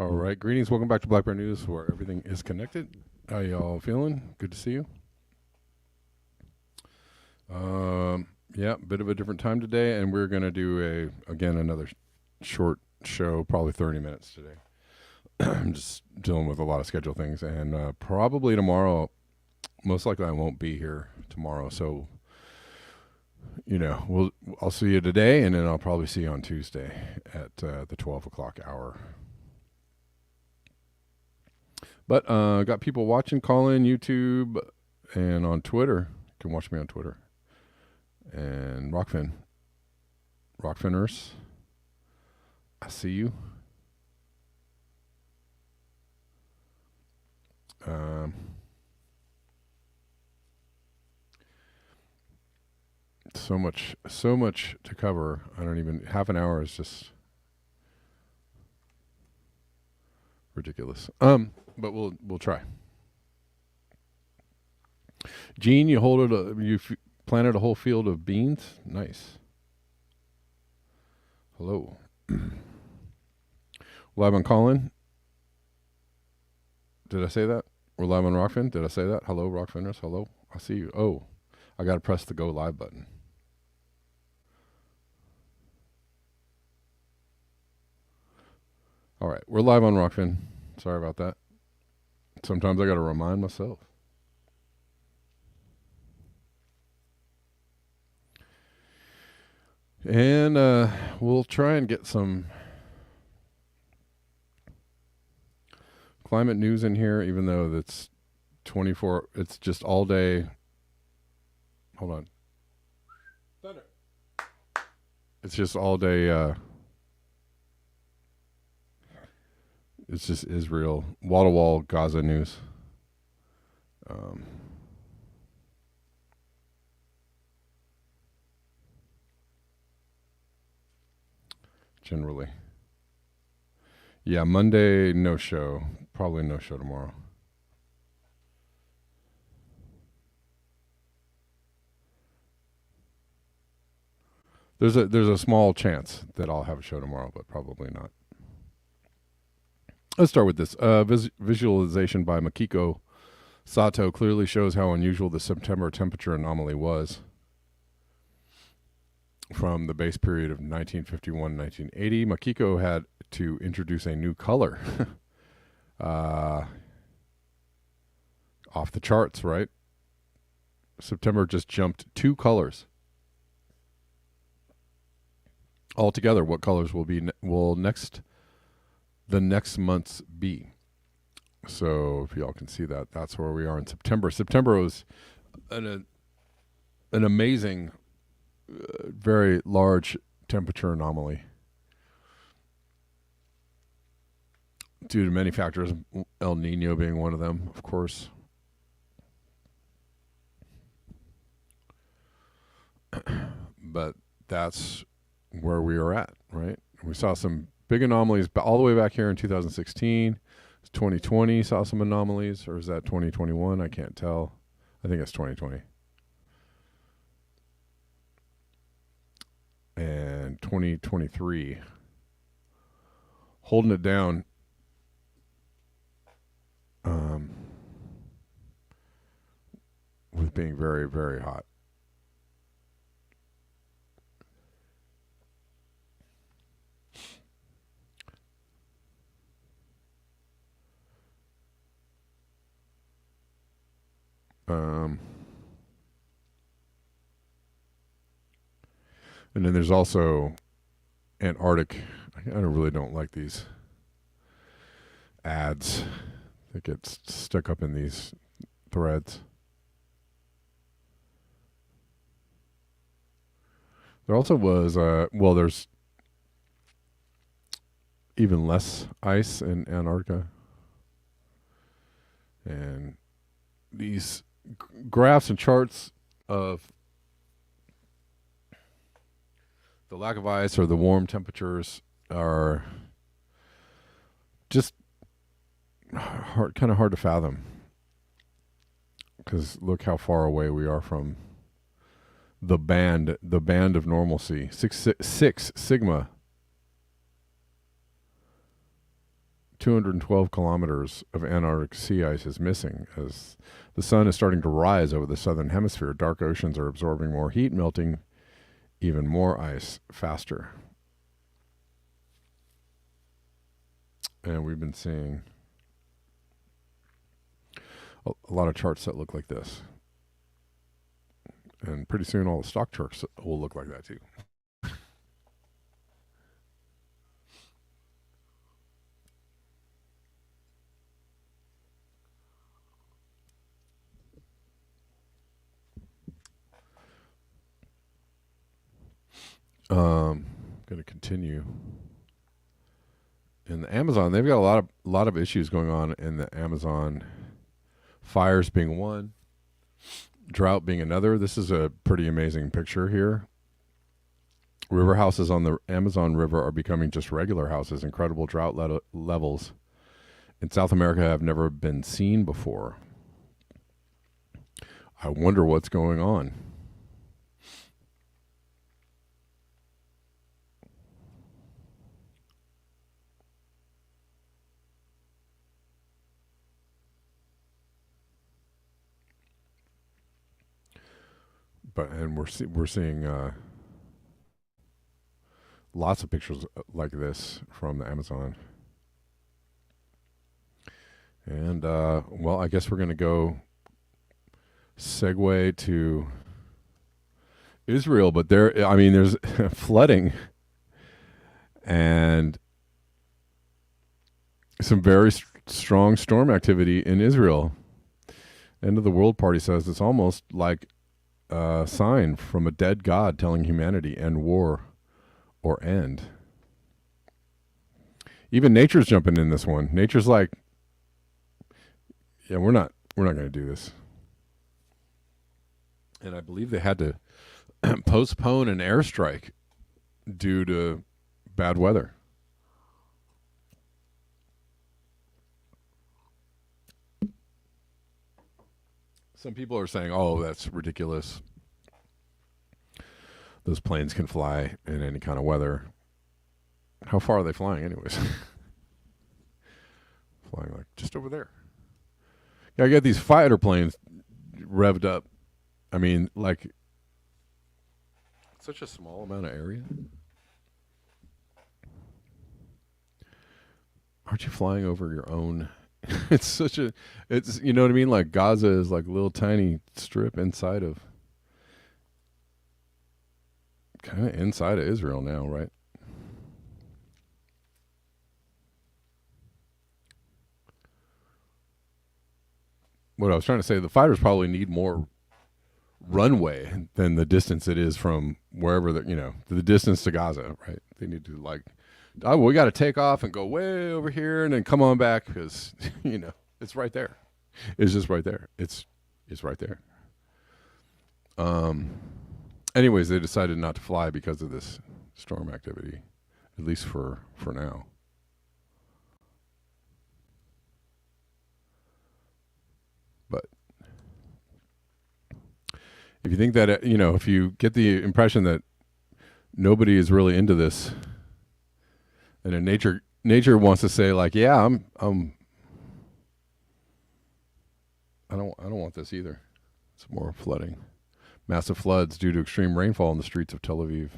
All right, greetings. Welcome back to Black Bear News, where everything is connected. How y'all feeling? Good to see you. Yeah, bit of a different time today, and we're gonna do another short show, probably 30 minutes today. I'm just dealing with a lot of schedule things, and probably tomorrow. Most likely, I won't be here tomorrow, so I'll see you today, and then I'll probably see you on Tuesday at the 12 o'clock hour. But got people watching, calling YouTube, and on Twitter. You can watch me on Twitter. And Rockfinners, I see you. So much to cover. I don't even, half an hour is just ridiculous. But we'll try. Gene, you planted a whole field of beans. Nice. Hello. Live on Colin. Did I say that? We're live on Rockfin. Did I say that? Hello, Rockfinners. Hello. I see you. Oh, I got to press the go live button. All right. We're live on Rockfin. Sorry about that. Sometimes I got to remind myself. And we'll try and get some climate news in here, even though it's 24. It's just all day. Hold on. Thunder. It's just all day. It's just Israel, wall-to-wall Gaza news. Generally. Yeah, Monday, no show. Probably no show tomorrow. There's a small chance that I'll have a show tomorrow, but probably not. Let's start with this. Visualization by Makiko Sato clearly shows how unusual the September temperature anomaly was. From the base period of 1951-1980, Makiko had to introduce a new color. Off the charts, right? September just jumped 2 colors. Altogether, what colors will the next months be? So if y'all can see that, that's where we are in September. September was an amazing, very large temperature anomaly due to many factors, El Nino being one of them, of course. But that's where we are at, right? We saw some big anomalies all the way back here in 2016. 2020 saw some anomalies, or is that 2021? I can't tell. I think it's 2020. And 2023 holding it down. With being very, very hot. And then there's also Antarctic. I really don't like these ads that get stuck up in these threads. There also was, there's even less ice in Antarctica. And these graphs and charts of the lack of ice or the warm temperatures are just kind of hard to fathom. Because look how far away we are from the band of normalcy. Six sigma 212 kilometers of Antarctic sea ice is missing as the sun is starting to rise over the southern hemisphere. Dark oceans are absorbing more heat, melting even more ice faster. And we've been seeing a lot of charts that look like this. And pretty soon all the stock charts will look like that too. Going to continue in the Amazon. They've got a lot of issues going on in the Amazon. Fires being one, drought being another. This is a pretty amazing picture here. River houses on the Amazon River are becoming just regular houses. Incredible drought levels in South America have never been seen before. I wonder what's going on. And we're seeing lots of pictures like this from the Amazon. And well, I guess we're going to go segue to Israel, but there's flooding and some very strong storm activity in Israel. End of the World Party says it's almost like a sign from a dead God telling humanity end war or end. Even nature's jumping in this one. Nature's like, yeah, we're not going to do this. And I believe they had to postpone an airstrike due to bad weather. Some people are saying, oh, that's ridiculous. Those planes can fly in any kind of weather. How far are they flying anyways? Flying like just over there. Yeah, I get these fighter planes revved up. I mean, like, such a small amount of area. Aren't you flying over your own? It's you know what I mean? Like Gaza is like a little tiny strip inside of, kind of inside of Israel now, right? What I was trying to say, the fighters probably need more runway than the distance it is from wherever the distance to Gaza, right? They need to we got to take off and go way over here and then come on back because it's right there. It's just right there. It's right there. Anyways, they decided not to fly because of this storm activity, at least for now. But if you think that if you get the impression that nobody is really into this, and then nature wants to say like, yeah, I don't want this either. It's more flooding. Massive floods due to extreme rainfall in the streets of Tel Aviv.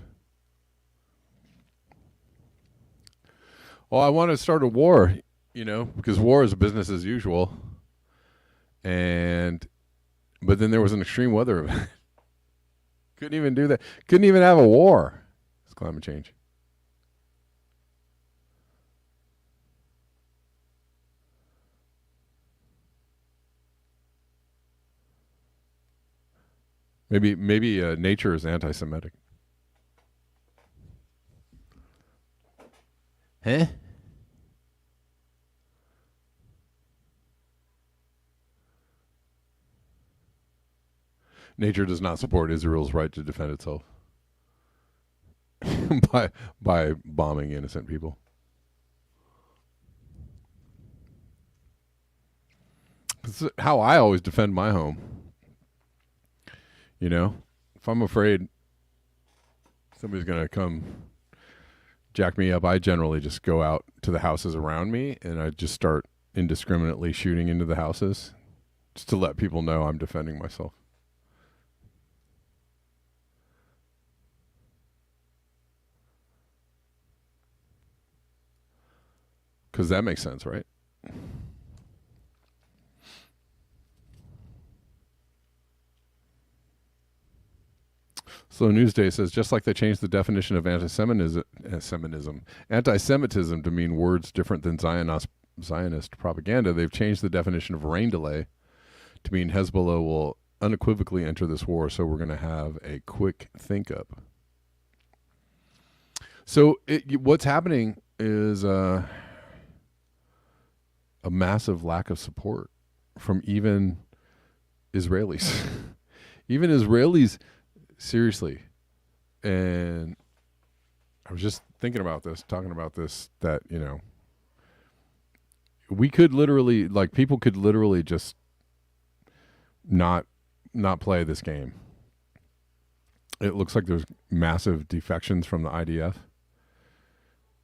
Well, I want to start a war, because war is business as usual. But then there was an extreme weather event. Couldn't even do that. Couldn't even have a war. It's climate change. Maybe nature is anti-Semitic. Huh? Nature does not support Israel's right to defend itself by bombing innocent people. This is how I always defend my home. If I'm afraid somebody's going to come jack me up, I generally just go out to the houses around me and I just start indiscriminately shooting into the houses just to let people know I'm defending myself. Because that makes sense, right? So Newsday says, just like they changed the definition of anti-Semitism to mean words different than Zionist propaganda, they've changed the definition of rain delay to mean Hezbollah will unequivocally enter this war, so we're going to have a quick think up. So what's happening is a massive lack of support from even Israelis. Even Israelis, seriously. And I was just thinking about this, talking about this, that, you know, we could literally, like, people could literally just not play this game. It looks like there's massive defections from the IDF.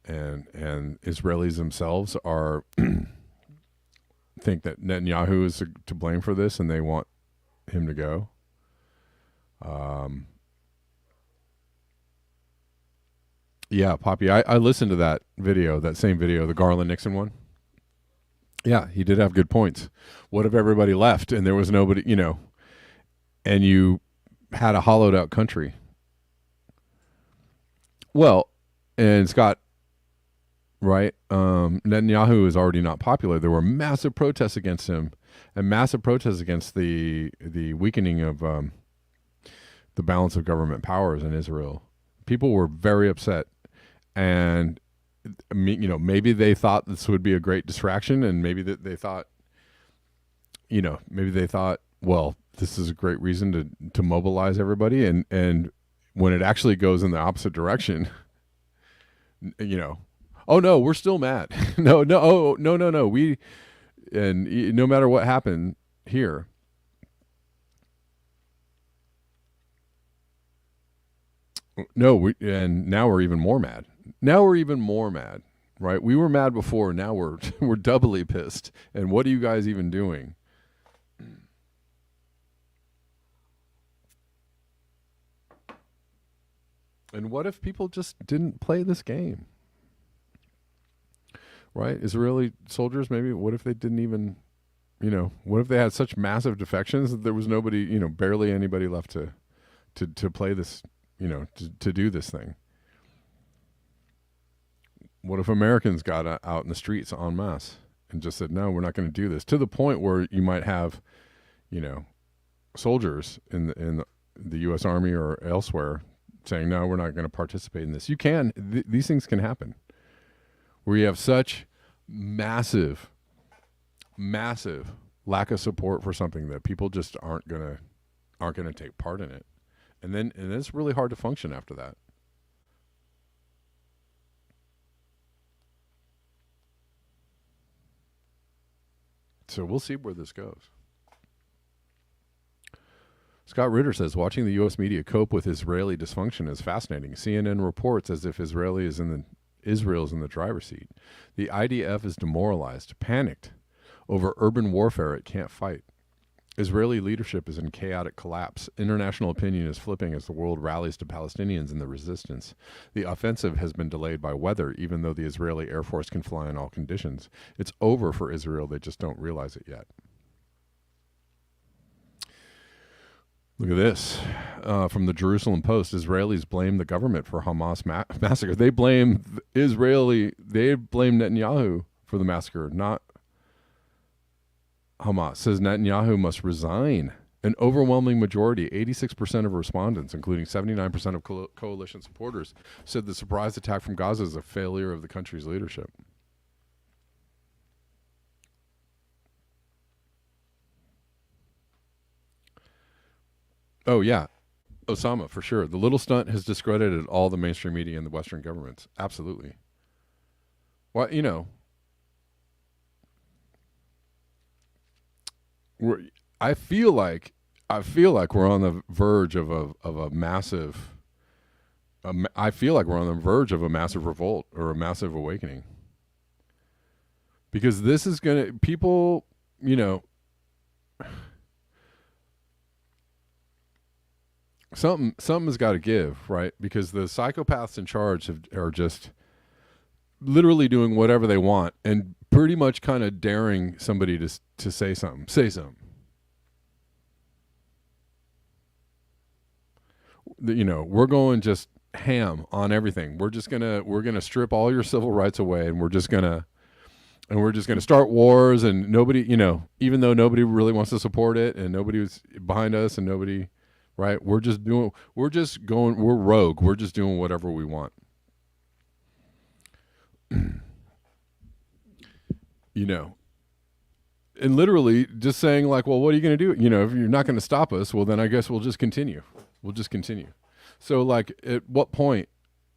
And Israelis themselves are think that Netanyahu is to blame for this, and they want him to go. Yeah, Poppy, I listened to that video, that same video, the Garland-Nixon one. Yeah, he did have good points. What if everybody left and there was nobody, you know, and you had a hollowed out country? Well, and Scott, right? Netanyahu is already not popular. There were massive protests against him, and massive protests against the weakening of the balance of government powers in Israel. People were very upset, and you know, maybe they thought this would be a great distraction, and maybe that they thought, you know, maybe they thought, well, this is a great reason to mobilize everybody, and when it actually goes in the opposite direction, you know. Oh no, we're still mad. No. We, and no matter what happened here, and now we're even more mad. Right? We were mad before. Now we're doubly pissed. And what are you guys even doing? And what if people just didn't play this game? Right? Israeli soldiers, maybe, what if they didn't even, you know, what if they had such massive defections that there was nobody, you know, barely anybody left to play this, you know, to do this thing? What if Americans got out in the streets en masse and just said, no, we're not going to do this, to the point where you might have, you know, soldiers in the U.S. Army or elsewhere saying, no, we're not going to participate in this. You can, these things can happen. Where you have such massive lack of support for something that people just aren't gonna take part in it, and it's really hard to function after that. So we'll see where this goes. Scott Ritter says, watching the U.S. media cope with Israeli dysfunction is fascinating. CNN reports as if Israel is in the driver's seat. The IDF is demoralized, panicked over urban warfare it can't fight. Israeli leadership is in chaotic collapse. International opinion is flipping as the world rallies to Palestinians in the resistance. The offensive has been delayed by weather, even though the Israeli Air Force can fly in all conditions. It's over for Israel. They just don't realize it yet. Look at this. From the Jerusalem Post, Israelis blame the government for Hamas massacre. They blame Netanyahu for the massacre, not Hamas. Says Netanyahu must resign. An overwhelming majority, 86% of respondents, including 79% of coalition supporters, said the surprise attack from Gaza is a failure of the country's leadership. Oh, yeah. Osama, for sure. The little stunt has discredited all the mainstream media and the Western governments. Absolutely. Well, you know, I feel like we're on the verge of a massive I feel like we're on the verge of a massive revolt or a massive awakening, because this is gonna people, you know, something's got to give, right? Because the psychopaths in charge are just literally doing whatever they want and pretty much kind of daring somebody to say something. Say something. You know, we're going just ham on everything. We're gonna strip all your civil rights away, and we're just gonna start wars, and nobody, you know, even though nobody really wants to support it and nobody was behind us and nobody, right? We're rogue. We're just doing whatever we want. You know, and literally just saying like, well, what are you going to do? You know, if you're not going to stop us, well, then I guess we'll just continue. So like at what point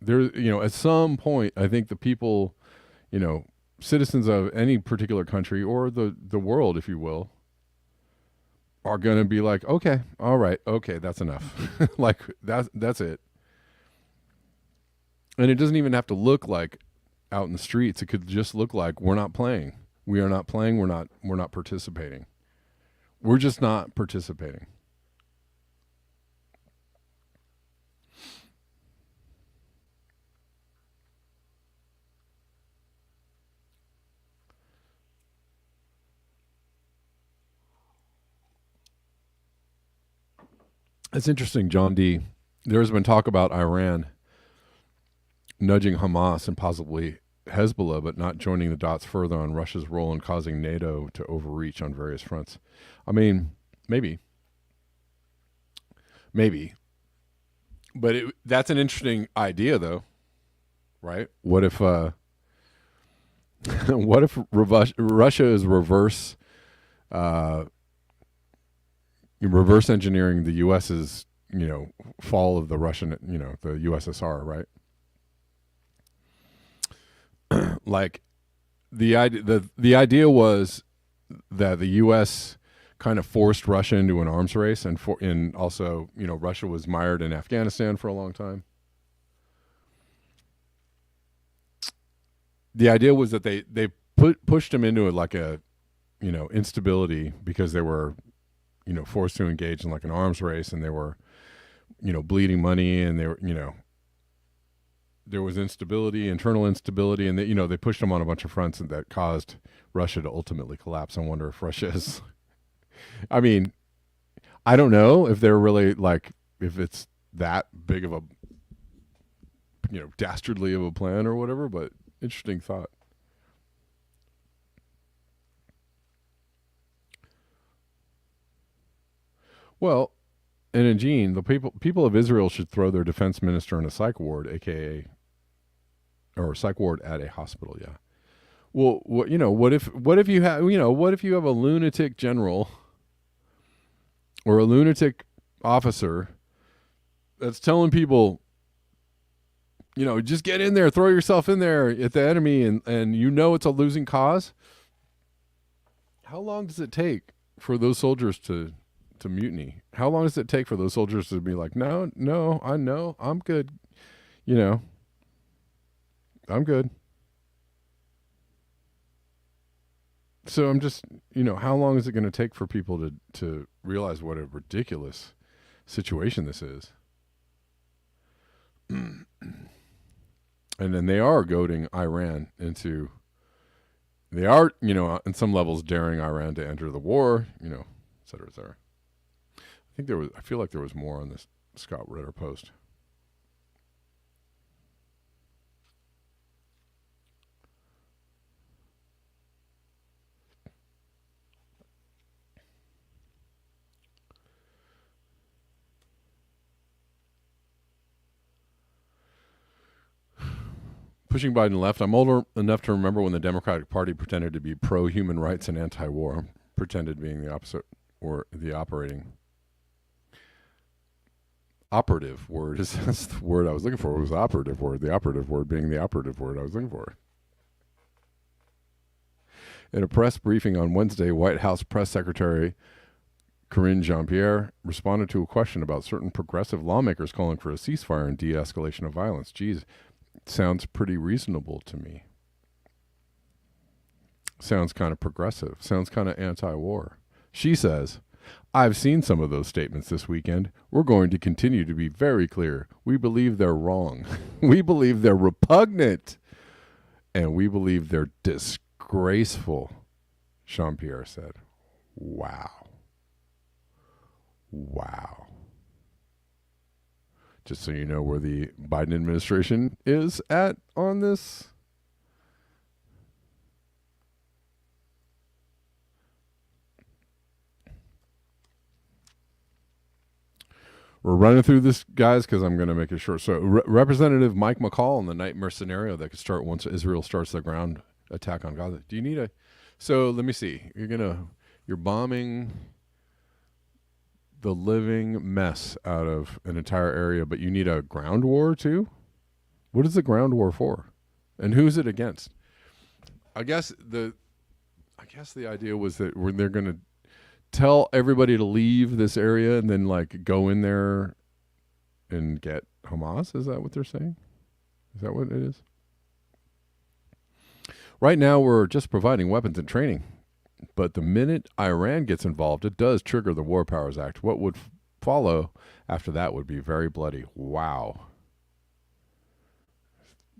at some point, I think the people, you know, citizens of any particular country or the world, if you will, are going to be like, okay, all right, okay, that's enough. Like that's it. And it doesn't even have to look like out in the streets. It could just look like we're not playing. We are not playing. We're not participating. We're just not participating. It's interesting, John D. There's been talk about Iran nudging Hamas and possibly Hezbollah, but not joining the dots further on Russia's role in causing NATO to overreach on various fronts. I mean, maybe. But that's an interesting idea, though, right? What if Russia is reverse engineering the U.S.'s, you know, fall of the Russian, you know, the USSR, right? Like the idea was that the U.S. kind of forced Russia into an arms race, and also, you know, Russia was mired in Afghanistan for a long time. The idea was that they pushed them into like a, you know, instability because they were, you know, forced to engage in like an arms race, and they were, you know, bleeding money, and they were, you know, there was instability, internal instability, and they, you know, they pushed them on a bunch of fronts, and that caused Russia to ultimately collapse. I wonder if Russia is, I mean, I don't know if they're really like, if it's that big of a, you know, dastardly of a plan or whatever, but interesting thought. Well, and in Gene, the people of Israel should throw their defense minister in a psych ward, aka, or psych ward at a hospital. Yeah. Well, what if you have a lunatic general or a lunatic officer that's telling people, you know, just get in there, throw yourself in there at the enemy, and you know it's a losing cause. How long does it take for those soldiers to mutiny? How long does it take for those soldiers to be like, no, I know, I'm good, you know, I'm good. So I'm just, you know, how long is it going to take for people to realize what a ridiculous situation this is? And then they are goading Iran into, they are, you know, in some levels daring Iran to enter the war, you know, et cetera, et cetera. I feel like there was more on this Scott Ritter post. Pushing Biden left. I'm older enough to remember when the Democratic Party pretended to be pro-human rights and anti-war. Pretended being the opposite, or the operative word is that's the word I was looking for. It was the operative word. The operative word being the operative word I was looking for. In a press briefing on Wednesday, White House press secretary Karine Jean-Pierre responded to a question about certain progressive lawmakers calling for a ceasefire and de-escalation of violence. Geez, sounds pretty reasonable to me. Sounds kind of progressive. Sounds kind of anti-war. She says, I've seen some of those statements this weekend. We're going to continue to be very clear. We believe they're wrong. We believe they're repugnant. And we believe they're disgraceful, Jean-Pierre said. Wow. Wow. Just so you know where the Biden administration is at on this. We're running through this, guys, because I'm going to make it short. So Representative Mike McCall in the nightmare scenario that could start once Israel starts their ground attack on Gaza. Do you need a... So let me see. You're bombing the living mess out of an entire area, but you need a ground war too? What is the ground war for? And who's it against? I guess the idea was that when they're going to tell everybody to leave this area and then like go in there and get Hamas? Is that what they're saying? Is that what it is? Right now, we're just providing weapons and training. But the minute Iran gets involved, it does trigger the War Powers Act. What would follow after that would be very bloody. Wow.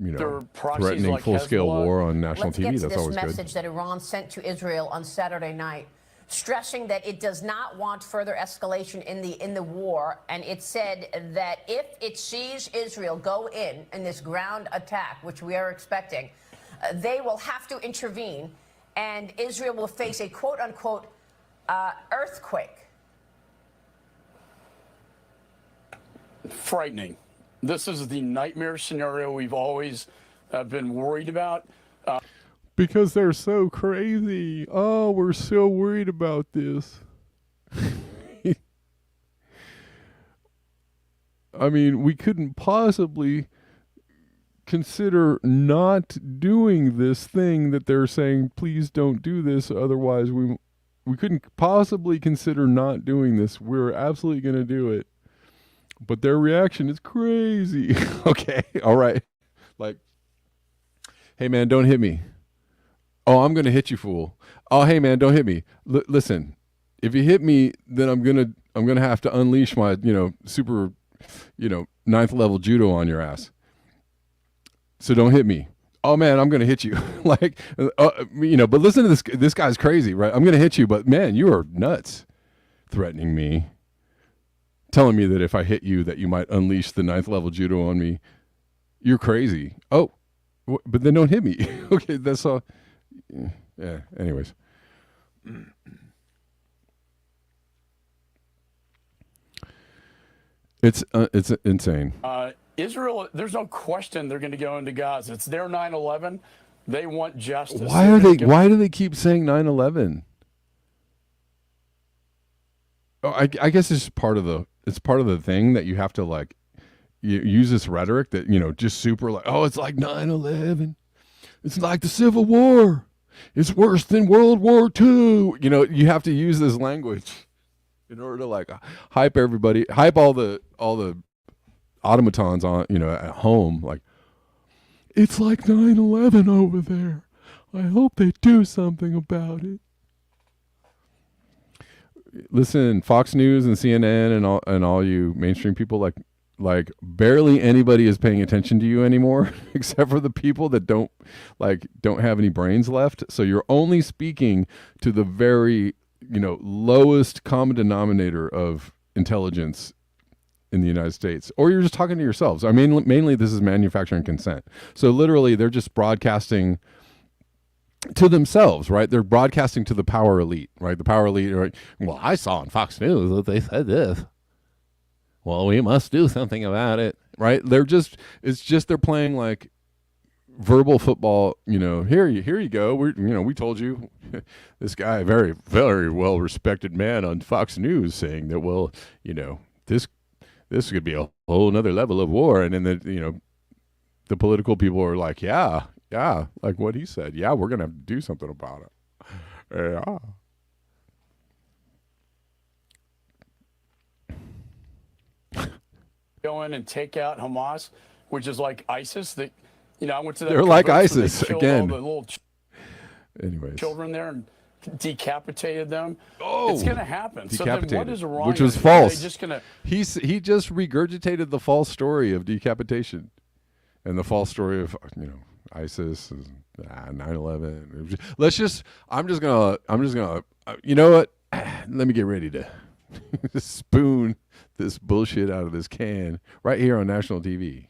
Threatening like full-scale war on national TV. That's always good. Let's get to this message that Iran sent to Israel on Saturday night, stressing that it does not want further escalation in the war, and it said that if it sees Israel go in this ground attack, which we are expecting, they will have to intervene, and Israel will face a quote-unquote earthquake. Frightening. This is the nightmare scenario we've always been worried about. Because they're so crazy. Oh, we're so worried about this. I mean, we couldn't possibly consider not doing this thing that they're saying, please don't do this, otherwise we couldn't possibly consider not doing this. We're absolutely going to do it. But their reaction is crazy. Okay, all right. Like, hey, man, don't hit me. Oh, I'm going to hit you, fool. Oh, hey, man, don't hit me. Listen, if you hit me, then I'm going to have to unleash my, super, 9th level judo on your ass. So don't hit me. Oh, man, I'm going to hit you. Like, but listen to this guy's crazy, right? I'm going to hit you, but, man, you are nuts threatening me. Telling me that if I hit you that you might unleash the 9th level judo on me. You're crazy. Oh, but then don't hit me. Okay, that's all. Yeah, anyways. It's insane. Israel, there's no question they're going to go into Gaza. It's their 9/11. They want justice. Why do they keep saying 9/11? Oh, I guess it's part of the thing that you have to like you use this rhetoric that, just super like, oh, it's like 9/11. It's like the Civil War. It's worse than World War II. You have to use this language in order to like hype everybody, hype all the automatons on, at home. Like, it's like 9/11 over there. I hope they do something about it. Listen, Fox News and CNN and all you mainstream people, like barely anybody is paying attention to you anymore, except for the people that don't have any brains left. So you're only speaking to the very, lowest common denominator of intelligence in the United States, or you're just talking to yourselves. I mean, mainly this is manufacturing consent. So literally, they're just broadcasting to themselves, right? They're broadcasting to the power elite, right? The power elite, right? Well, I saw on Fox News that they said this. Well, we must do something about it, right? It's just they're playing like verbal football. Here you go. We told you. This guy, very, very well respected man on Fox News, saying that, well, this could be a whole nother level of war, and then the political people are like, yeah, like what he said. Yeah, we're gonna have to do something about it. Yeah. go in and take out Hamas, which is like ISIS. That, I went to that. They're like kibbutz where ISIS, they killed again. all the little Anyways. children there and decapitated them. Oh, it's going to happen. So then, what decapitated, is Iran? which was gonna do? Are they false. just going to? He just regurgitated the false story of decapitation, and the false story of ISIS, 9/11. I'm just gonna. You know what? Let me get ready to spoon this bullshit out of this can right here on national TV.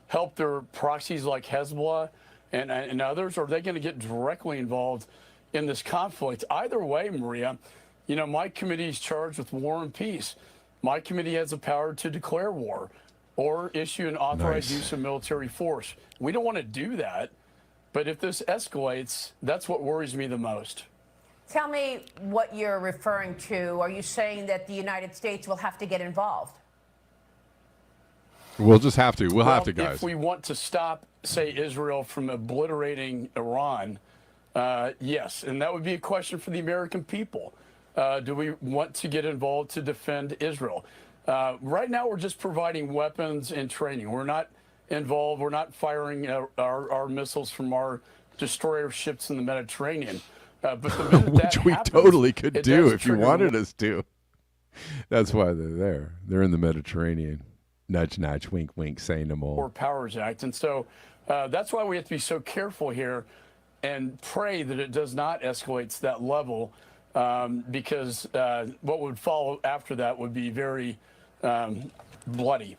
Help their proxies like Hezbollah and others, or are they going to get directly involved in this conflict? Either way, Maria, my committee is charged with war and peace. My committee has the power to declare war or issue an authorized use of military force. We don't want to do that, but if this escalates, that's what worries me the most. Tell me what you're referring to. Are you saying that the United States will have to get involved? We'll just have to. We'll have to, guys. If we want to stop, say, Israel from obliterating Iran, yes. And that would be a question for the American people. Do we want to get involved to defend Israel? Right now, we're just providing weapons and training. We're not involved. We're not firing our missiles from our destroyer ships in the Mediterranean. But the minute which that we happens, totally could it do does if you trigger wanted us to. That's why they're there. They're in the Mediterranean. Nudge, nudge, wink, wink, say no more. War Powers Act. And so that's why we have to be so careful here and pray that it does not escalate to that level, because what would follow after that would be very bloody.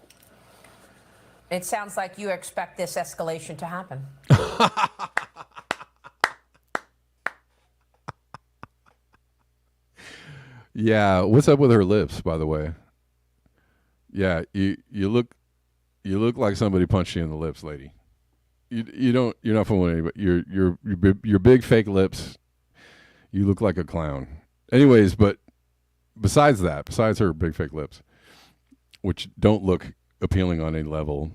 It sounds like you expect this escalation to happen. Yeah, what's up with her lips, by the way? Yeah, you look like somebody punched you in the lips, lady. You're not fooling anybody. Your big fake lips. You look like a clown. Anyways, but besides her big fake lips, which don't look appealing on any level,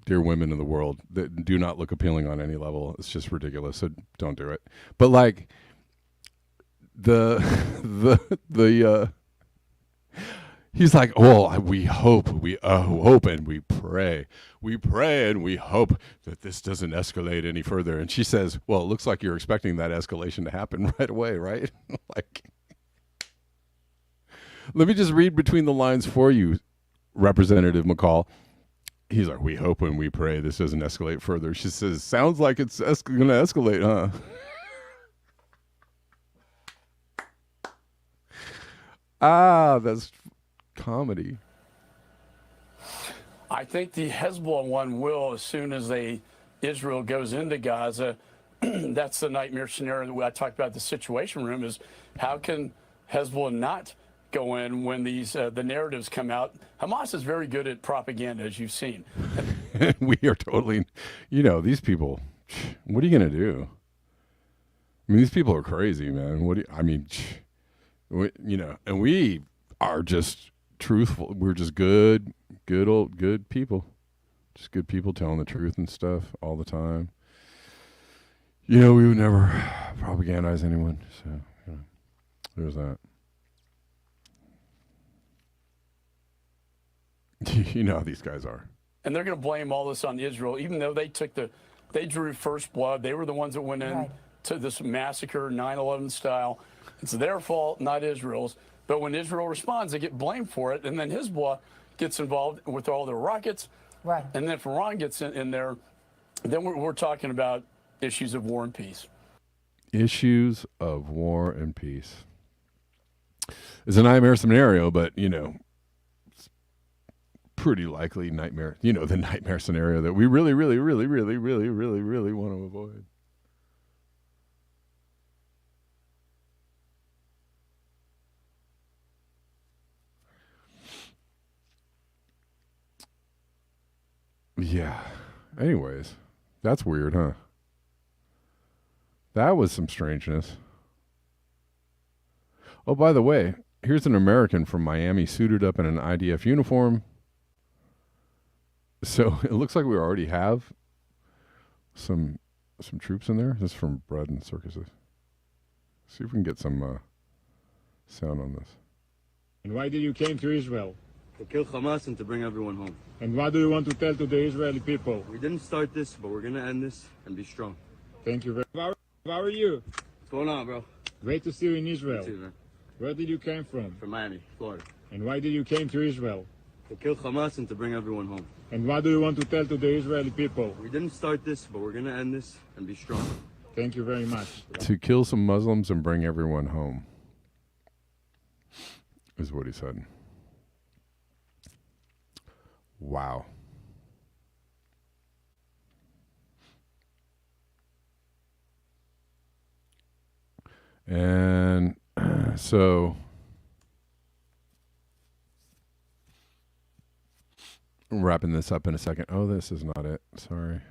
dear women in the world, that do not look appealing on any level. It's just ridiculous. So don't do it. But like the he's like, well, we hope and we pray. We pray and we hope that this doesn't escalate any further. And she says, well, it looks like you're expecting that escalation to happen right away, right? Like, let me just read between the lines for you, Representative McCall. He's like, we hope and we pray this doesn't escalate further. She says, sounds like it's going to escalate, huh? That's comedy. I think the Hezbollah one will, as soon as Israel goes into Gaza. That's the nightmare scenario that I talked about. The Situation Room is, how can Hezbollah not go in when these the narratives come out? Hamas is very good at propaganda, as you've seen. We are totally, these people. What are you gonna do? I mean, these people are crazy, man. And we are just truthful. We're just good people. Just good people telling the truth and stuff all the time. We would never propagandize anyone. So, there's that. You know how these guys are. And they're going to blame all this on Israel, even though they drew first blood. They were the ones that went in to this massacre, 9/11 style. It's their fault, not Israel's. But when Israel responds, they get blamed for it. And then Hezbollah gets involved with all their rockets. Right. And then if Iran gets in there, then we're talking about issues of war and peace. Issues of war and peace. It's a nightmare scenario, but, it's pretty likely nightmare. The nightmare scenario that we really, really, really, really, really, really, really want to avoid. Yeah. Anyways, that's weird, huh? That was some strangeness. Oh, by the way, here's an American from Miami suited up in an IDF uniform. So it looks like we already have some troops in there. This is from Bread and Circuses. See if we can get some sound on this. And why did you came to Israel? To kill Hamas and to bring everyone home. And what do you want to tell to the Israeli people? We didn't start this, but we're gonna end this and be strong. Thank you very much. How are you? What's going on, bro? Great to see you in Israel. You too, man. Where did you came from? From Miami, Florida. And why did you came to Israel? To kill Hamas and to bring everyone home. And what do you want to tell to the Israeli people? We didn't start this, but we're gonna end this and be strong. Thank you very much. To kill some Muslims and bring everyone home, is what he said. Wow. And so wrapping this up in a second. Oh, this is not it. Sorry.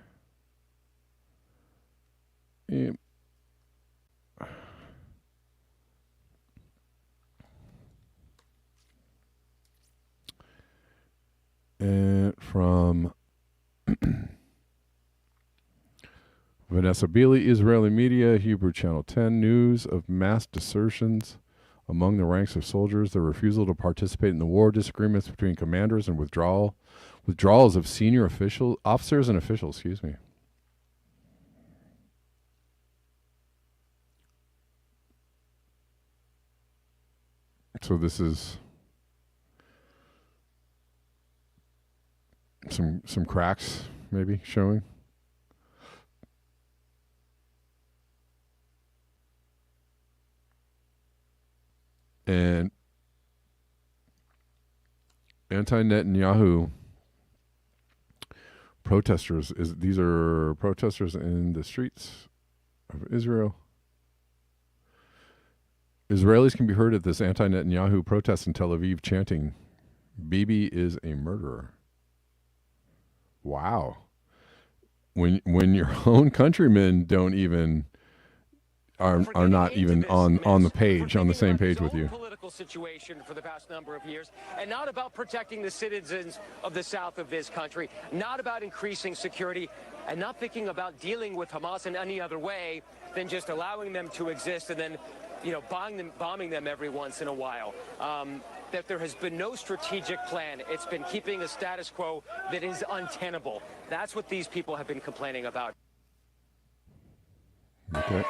Yeah. And from Vanessa Beeley, Israeli media, Hebrew Channel 10, news of mass desertions among the ranks of soldiers, the refusal to participate in the war, disagreements between commanders, and withdrawals of senior officers and officials, excuse me. So this is some cracks maybe showing. And anti-Netanyahu protesters, these are protesters in the streets of Israel. Israelis can be heard at this anti-Netanyahu protest in Tel Aviv chanting, "Bibi is a murderer." Wow. When your own countrymen don't even are not even on the page, on the same page with you. Political situation for the past number of years, and not about protecting the citizens of the south of this country, not about increasing security, and not thinking about dealing with Hamas in any other way than just allowing them to exist and then, bombing them every once in a while. That there has been no strategic plan. It's been keeping a status quo that is untenable. That's what these people have been complaining about. Okay.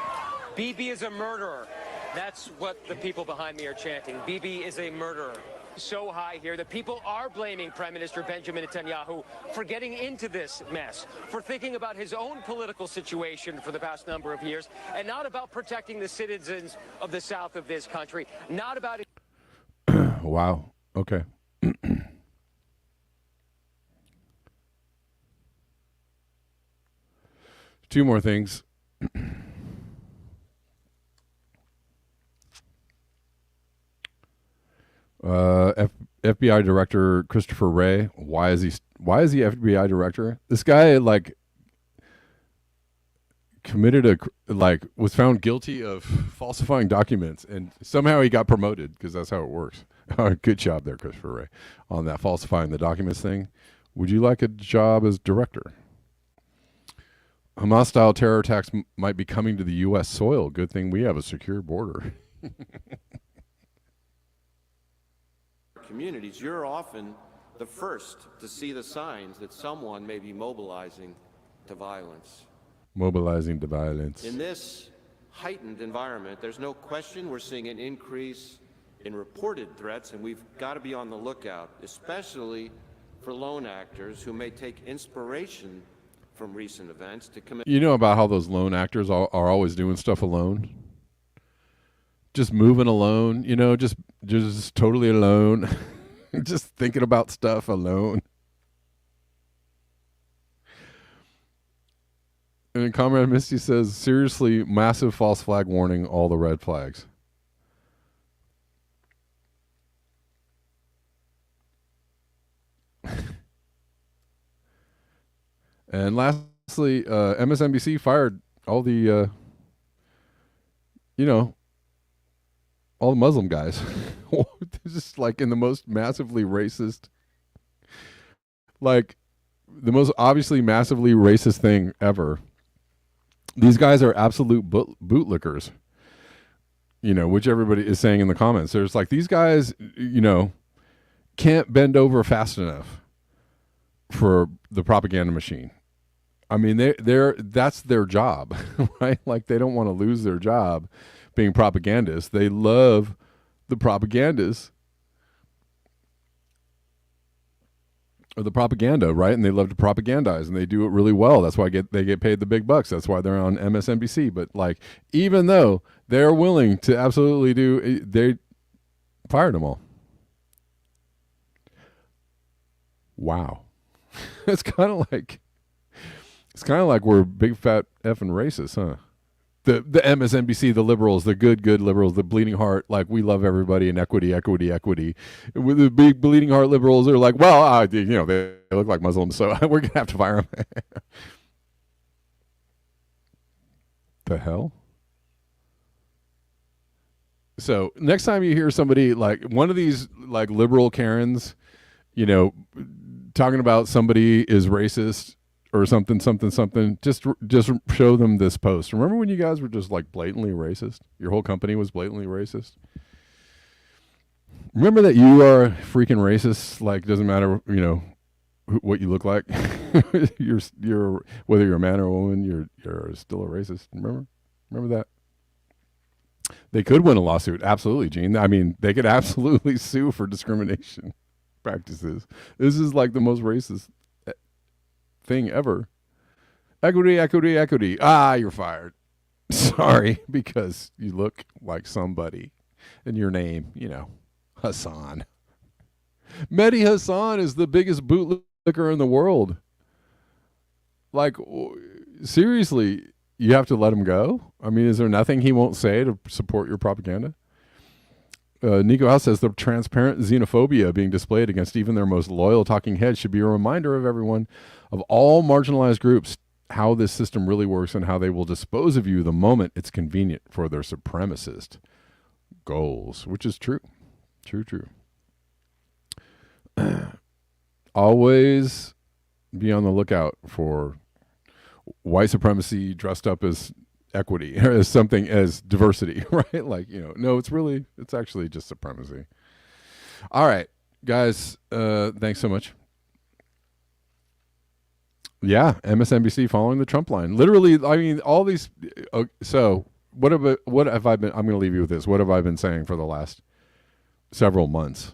Bibi is a murderer. That's what the people behind me are chanting. Bibi is a murderer. So high here that people are blaming Prime Minister Benjamin Netanyahu for getting into this mess, for thinking about his own political situation for the past number of years, and not about protecting the citizens of the south of this country, not about... Wow. Okay. Two more things. FBI Director Christopher Wray. Why is he FBI Director? This guy was found guilty of falsifying documents, and somehow he got promoted because that's how it works. Good job there, Christopher Wray, on that falsifying the documents thing. Would you like a job as director? Hamas-style terror attacks might be coming to the U.S. soil. Good thing we have a secure border. Communities, you're often the first to see the signs that someone may be mobilizing to violence. Mobilizing to violence. In this heightened environment, there's no question we're seeing an increase in reported threats, and we've got to be on the lookout, especially for lone actors who may take inspiration from recent events to commit. You know about how those lone actors are always doing stuff alone? Just moving alone, just totally alone. Just thinking about stuff alone. And Comrade Misty says, seriously, massive false flag warning, all the red flags. And lastly, MSNBC fired all the, all the Muslim guys. Just like in the most massively racist, the most obviously massively racist thing ever. These guys are absolute bootlickers, which everybody is saying in the comments. There's these guys, can't bend over fast enough for the propaganda machine. I mean, that's their job, right? Like, they don't want to lose their job being propagandists. They love the propagandists or the propaganda, right? And they love to propagandize, and they do it really well. That's why they get paid the big bucks. That's why they're on MSNBC. But like, even though they're willing to absolutely they fired them all. Wow. It's kind of like we're big fat effing racists, huh? The MSNBC, the liberals, the good liberals, the bleeding heart, like, we love everybody and equity. With the big bleeding heart liberals are like, well, they look like Muslims, so we're gonna have to fire them. The hell? So next time you hear somebody like one of these like liberal Karens, talking about somebody is racist or something, just show them this post. Remember when you guys were just like blatantly racist? Your whole company was blatantly racist. Remember that you are freaking racist. Like, doesn't matter, what you look like. you're whether you're a man or a woman, you're still a racist. Remember that? They could win a lawsuit. Absolutely, Gene. I mean, they could absolutely sue for discrimination practices. This is like the most racist thing ever. Equity. You're fired. Sorry, because you look like somebody and your name, Hassan. Mehdi Hassan is the biggest bootlicker in the world. Like, seriously, you have to let him go? I mean, is there nothing he won't say to support your propaganda? Nico House says the transparent xenophobia being displayed against even their most loyal talking heads should be a reminder of everyone, of all marginalized groups, how this system really works and how they will dispose of you the moment it's convenient for their supremacist goals, which is true. True. Always be on the lookout for white supremacy dressed up as equity or as something, as diversity, right? Like, no, it's actually just supremacy. All right, guys, thanks so much. Yeah, MSNBC following the Trump line. Literally, I mean, all these. So what have I been? I'm going to leave you with this. What have I been saying for the last several months?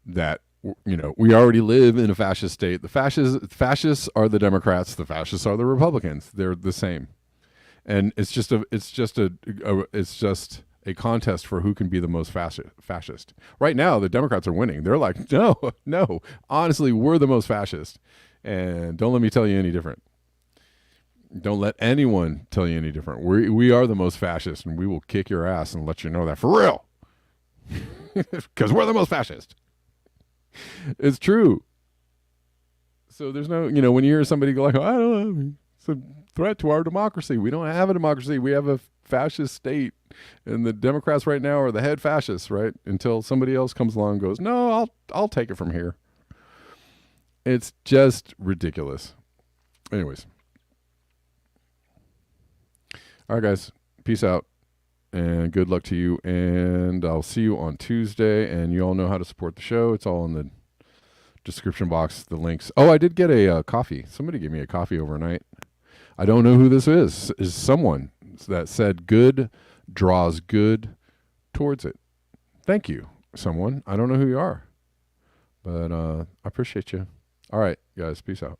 That we already live in a fascist state. The fascists are the Democrats. The fascists are the Republicans. They're the same, and it's just a contest for who can be the most fascist. Right now, the Democrats are winning. They're like, no, honestly, we're the most fascist, and don't let me tell you any different. Don't let anyone tell you any different. We are the most fascist, and we will kick your ass and let you know that for real, because we're the most fascist. It's true. So there's no, when you hear somebody go like, I don't know, it's a threat to our democracy. We don't have a democracy. We have a fascist state. And the Democrats right now are the head fascists, right? Until somebody else comes along and goes, no, I'll take it from here. It's just ridiculous. Anyways. All right, guys. Peace out. And good luck to you. And I'll see you on Tuesday. And you all know how to support the show. It's all in the description box, the links. Oh, I did get a coffee. Somebody gave me a coffee overnight. I don't know who this is. Is someone that said good draws good towards it. Thank you, someone. I don't know who you are. But I appreciate you. All right, guys. Peace out.